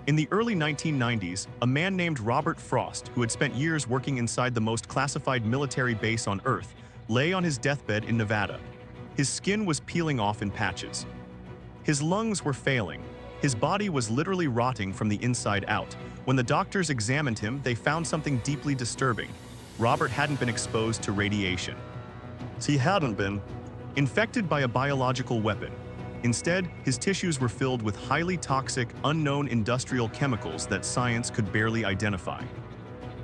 In the early 1990s, a man named Robert Frost, who had spent years working inside the most classified military base on Earth, lay on his deathbed in Nevada. His skin was peeling off in patches. His lungs were failing. His body was literally rotting from the inside out. When the doctors examined him, they found something deeply disturbing. Robert hadn't been exposed to radiation. He hadn't been infected by a biological weapon. Instead, his tissues were filled with highly toxic, unknown industrial chemicals that science could barely identify.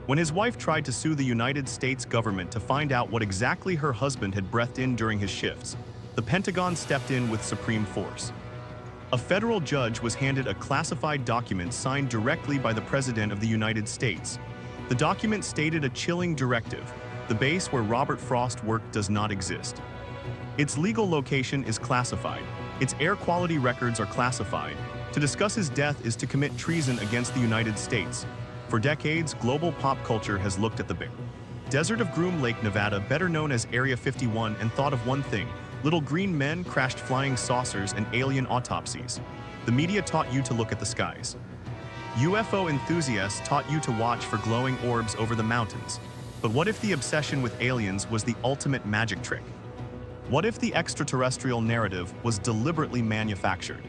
When his wife tried to sue the United States government to find out what exactly her husband had breathed in during his shifts, the Pentagon stepped in with supreme force. A federal judge was handed a classified document signed directly by the President of the United States. The document stated a chilling directive: the base where Robert Frost worked does not exist. Its legal location is classified. Its air quality records are classified. To discuss his death is to commit treason against the United States. For decades, global pop culture has looked at the desert of Groom Lake, Nevada, better known as Area 51, and thought of one thing: little green men, crashed flying saucers, and alien autopsies. The media taught you to look at the skies. UFO enthusiasts taught you to watch for glowing orbs over the mountains. But what if the obsession with aliens was the ultimate magic trick? What if the extraterrestrial narrative was deliberately manufactured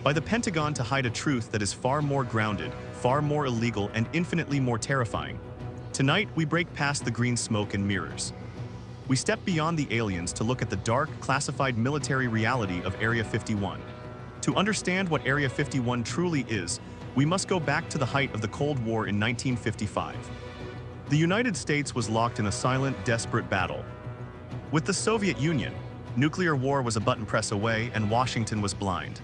by the Pentagon to hide a truth that is far more grounded, far more illegal, and infinitely more terrifying? Tonight, we break past the green smoke and mirrors. We step beyond the aliens to look at the dark, classified military reality of Area 51. To understand what Area 51 truly is, we must go back to the height of the Cold War in 1955. The United States was locked in a silent, desperate battle with the Soviet Union. Nuclear war was a button press away, and Washington was blind.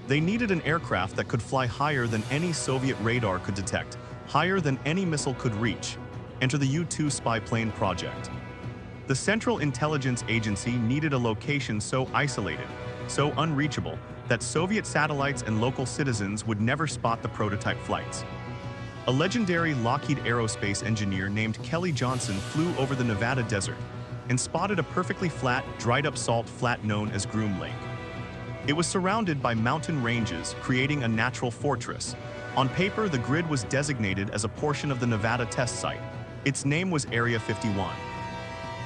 They needed an aircraft that could fly higher than any Soviet radar could detect, higher than any missile could reach. Enter the U-2 spy plane project. The Central Intelligence Agency needed a location so isolated, so unreachable, that Soviet satellites and local citizens would never spot the prototype flights. A legendary Lockheed Aerospace engineer named Kelly Johnson flew over the Nevada desert and spotted a perfectly flat, dried-up salt flat known as Groom Lake. It was surrounded by mountain ranges, creating a natural fortress. On paper, the grid was designated as a portion of the Nevada test site. Its name was Area 51.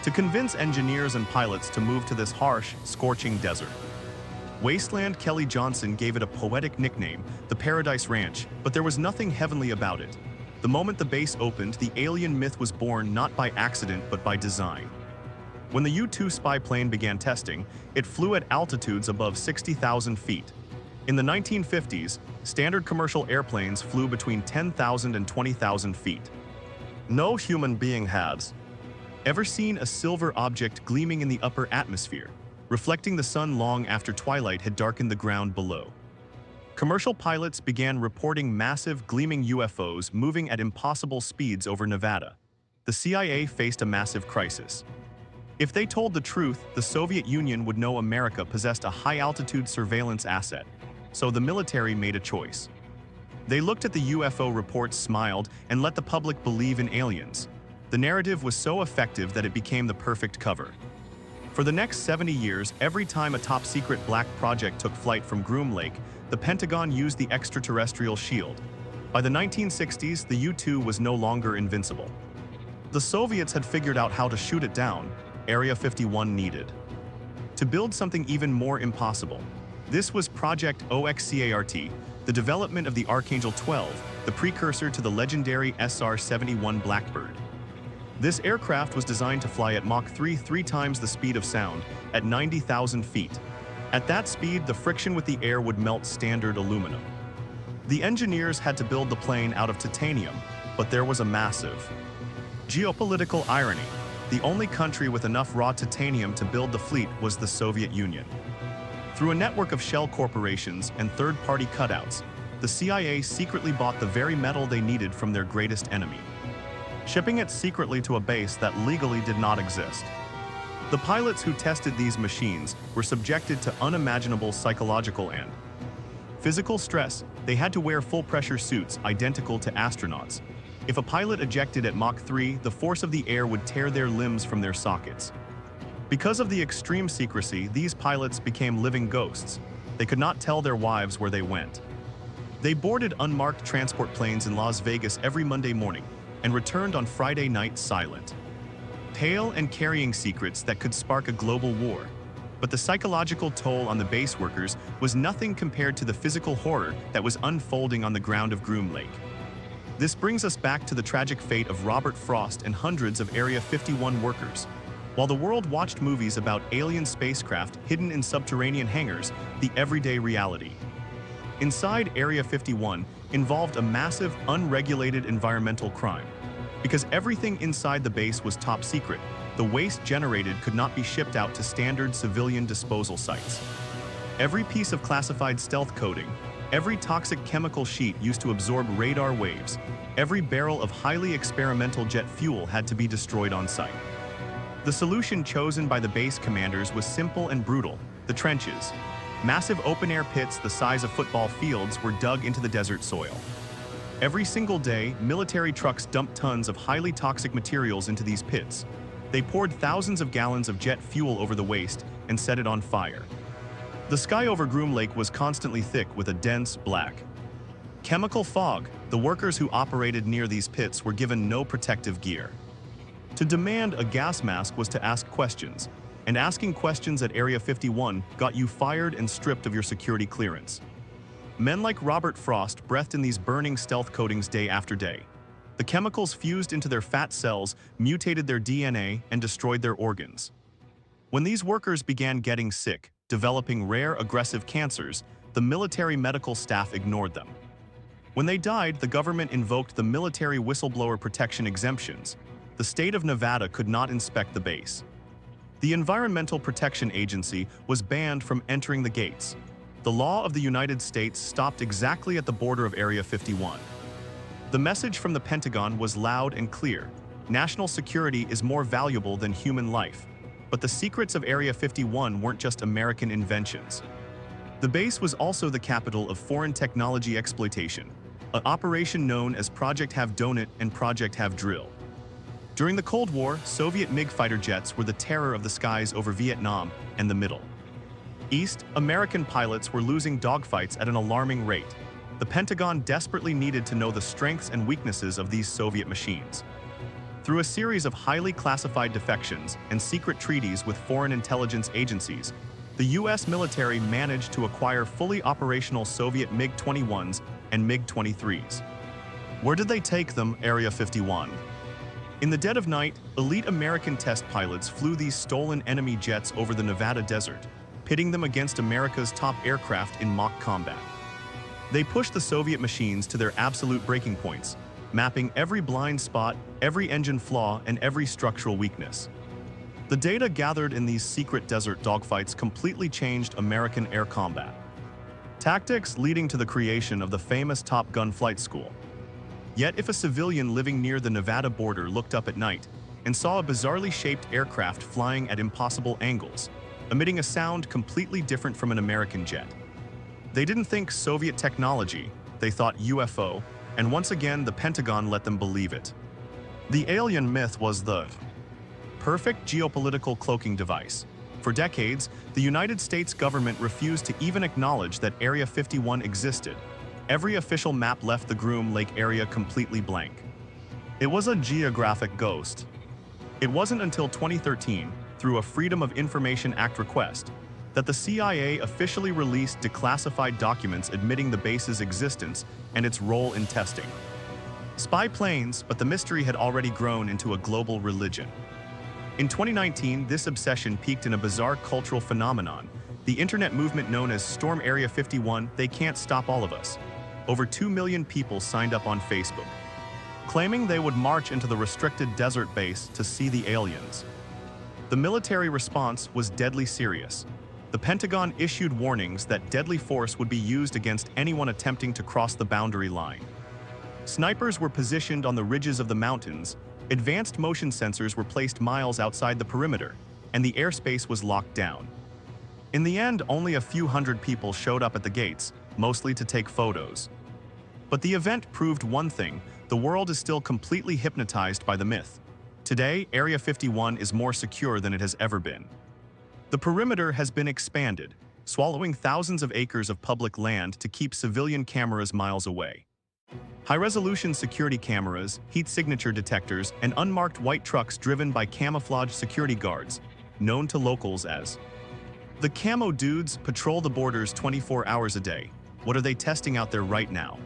To convince engineers and pilots to move to this harsh, scorching desert wasteland, Kelly Johnson gave it a poetic nickname, the Paradise Ranch, but there was nothing heavenly about it. The moment the base opened, the alien myth was born not by accident but by design. When the U-2 spy plane began testing, it flew at altitudes above 60,000 feet. In the 1950s, standard commercial airplanes flew between 10,000 and 20,000 feet. No human being has ever seen a silver object gleaming in the upper atmosphere, reflecting the sun long after twilight had darkened the ground below. Commercial pilots began reporting massive, gleaming UFOs moving at impossible speeds over Nevada. The CIA faced a massive crisis. If they told the truth, the Soviet Union would know America possessed a high-altitude surveillance asset, so the military made a choice. They looked at the UFO reports, smiled, and let the public believe in aliens. The narrative was so effective that it became the perfect cover. For the next 70 years, every time a top-secret black project took flight from Groom Lake, the Pentagon used the extraterrestrial shield. By the 1960s, the U-2 was no longer invincible. The Soviets had figured out how to shoot it down. Area 51 needed to build something even more impossible. This was Project OXCART, the development of the Archangel 12, the precursor to the legendary SR-71 Blackbird. This aircraft was designed to fly at Mach 3, 3 times the speed of sound, at 90,000 feet. At that speed, the friction with the air would melt standard aluminum. The engineers had to build the plane out of titanium, but there was a massive geopolitical irony. The only country with enough raw titanium to build the fleet was the Soviet Union. Through a network of shell corporations and third-party cutouts, the CIA secretly bought the very metal they needed from their greatest enemy, shipping it secretly to a base that legally did not exist. The pilots who tested these machines were subjected to unimaginable psychological and physical stress. They had to wear full-pressure suits identical to astronauts. If a pilot ejected at Mach 3, the force of the air would tear their limbs from their sockets. Because of the extreme secrecy, these pilots became living ghosts. They could not tell their wives where they went. They boarded unmarked transport planes in Las Vegas every Monday morning and returned on Friday night silent. Pale and carrying secrets that could spark a global war. But the psychological toll on the base workers was nothing compared to the physical horror that was unfolding on the ground of Groom Lake. This brings us back to the tragic fate of Robert Frost and hundreds of Area 51 workers. While the world watched movies about alien spacecraft hidden in subterranean hangars, the everyday reality inside Area 51 involved a massive, unregulated environmental crime. Because everything inside the base was top secret, the waste generated could not be shipped out to standard civilian disposal sites. Every piece of classified stealth coding, every toxic chemical sheet used to absorb radar waves, every barrel of highly experimental jet fuel had to be destroyed on site. The solution chosen by the base commanders was simple and brutal: the trenches. Massive open-air pits the size of football fields were dug into the desert soil. Every single day, military trucks dumped tons of highly toxic materials into these pits. They poured thousands of gallons of jet fuel over the waste and set it on fire. The sky over Groom Lake was constantly thick with a dense, black chemical fog. The workers who operated near these pits were given no protective gear. To demand a gas mask was to ask questions, and asking questions at Area 51 got you fired and stripped of your security clearance. Men like Robert Frost breathed in these burning stealth coatings day after day. The chemicals fused into their fat cells, mutated their DNA, and destroyed their organs. When these workers began getting sick, developing rare aggressive cancers, the military medical staff ignored them. When they died, the government invoked the military whistleblower protection exemptions. The state of Nevada could not inspect the base. The Environmental Protection Agency was banned from entering the gates. The law of the United States stopped exactly at the border of Area 51. The message from the Pentagon was loud and clear: national security is more valuable than human life. But the secrets of Area 51 weren't just American inventions. The base was also the capital of foreign technology exploitation, an operation known as Project Have Donut and Project Have Drill. During the Cold War, Soviet MiG fighter jets were the terror of the skies over Vietnam and the Middle East. American pilots were losing dogfights at an alarming rate. The Pentagon desperately needed to know the strengths and weaknesses of these Soviet machines. Through a series of highly classified defections and secret treaties with foreign intelligence agencies, the U.S. military managed to acquire fully operational Soviet MiG-21s and MiG-23s. Where did they take them, Area 51? In the dead of night, elite American test pilots flew these stolen enemy jets over the Nevada desert, pitting them against America's top aircraft in mock combat. They pushed the Soviet machines to their absolute breaking points, mapping every blind spot, every engine flaw, and every structural weakness. The data gathered in these secret desert dogfights completely changed American air combat tactics, leading to the creation of the famous Top Gun flight school. Yet if a civilian living near the Nevada border looked up at night and saw a bizarrely shaped aircraft flying at impossible angles, emitting a sound completely different from an American jet, they didn't think Soviet technology, they thought UFO, and once again the Pentagon let them believe it. The alien myth was the perfect geopolitical cloaking device. For decades, the United States government refused to even acknowledge that Area 51 existed. Every official map left the Groom Lake area completely blank. It was a geographic ghost. It wasn't until 2013, through a Freedom of Information Act request, that the CIA officially released declassified documents admitting the base's existence and its role in testing spy planes, but the mystery had already grown into a global religion. In 2019, this obsession peaked in a bizarre cultural phenomenon, the internet movement known as Storm Area 51. They can't stop all of us. Over 2 million people signed up on Facebook, claiming they would march into the restricted desert base to see the aliens. The military response was deadly serious. The Pentagon issued warnings that deadly force would be used against anyone attempting to cross the boundary line. Snipers were positioned on the ridges of the mountains, advanced motion sensors were placed miles outside the perimeter, and the airspace was locked down. In the end, only a few hundred people showed up at the gates, mostly to take photos. But the event proved one thing: the world is still completely hypnotized by the myth. Today, Area 51 is more secure than it has ever been. The perimeter has been expanded. swallowing thousands of acres of public land to keep civilian cameras miles away. High-resolution security cameras, heat signature detectors, and unmarked white trucks driven by camouflaged security guards, known to locals as the Camo Dudes, patrol the borders 24 hours a day. What are they testing out there right now?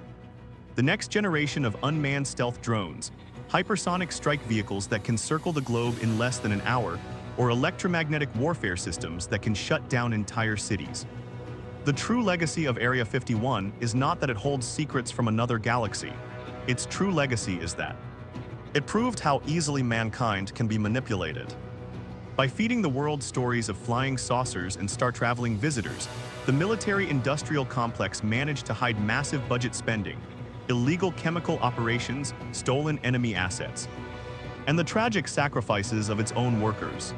The next generation of unmanned stealth drones, hypersonic strike vehicles that can circle the globe in less than an hour, or electromagnetic warfare systems that can shut down entire cities. The true legacy of Area 51 is not that it holds secrets from another galaxy. Its true legacy is that it proved how easily mankind can be manipulated. By feeding the world stories of flying saucers and star-traveling visitors, the military-industrial complex managed to hide massive budget spending, illegal chemical operations, stolen enemy assets, and the tragic sacrifices of its own workers.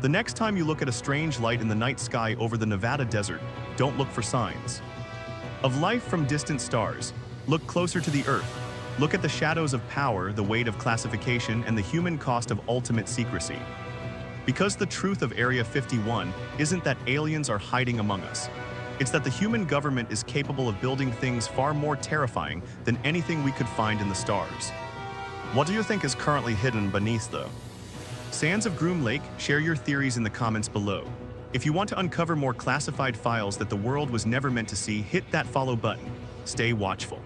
The next time you look at a strange light in the night sky over the Nevada desert, don't look for signs of life from distant stars. Look closer to the Earth. Look at the shadows of power, the weight of classification, and the human cost of ultimate secrecy. Because the truth of Area 51 isn't that aliens are hiding among us. It's that the human government is capable of building things far more terrifying than anything we could find in the stars. What do you think is currently hidden beneath the sands of Groom Lake? Share your theories in the comments below. If you want to uncover more classified files that the world was never meant to see, hit that follow button. Stay watchful.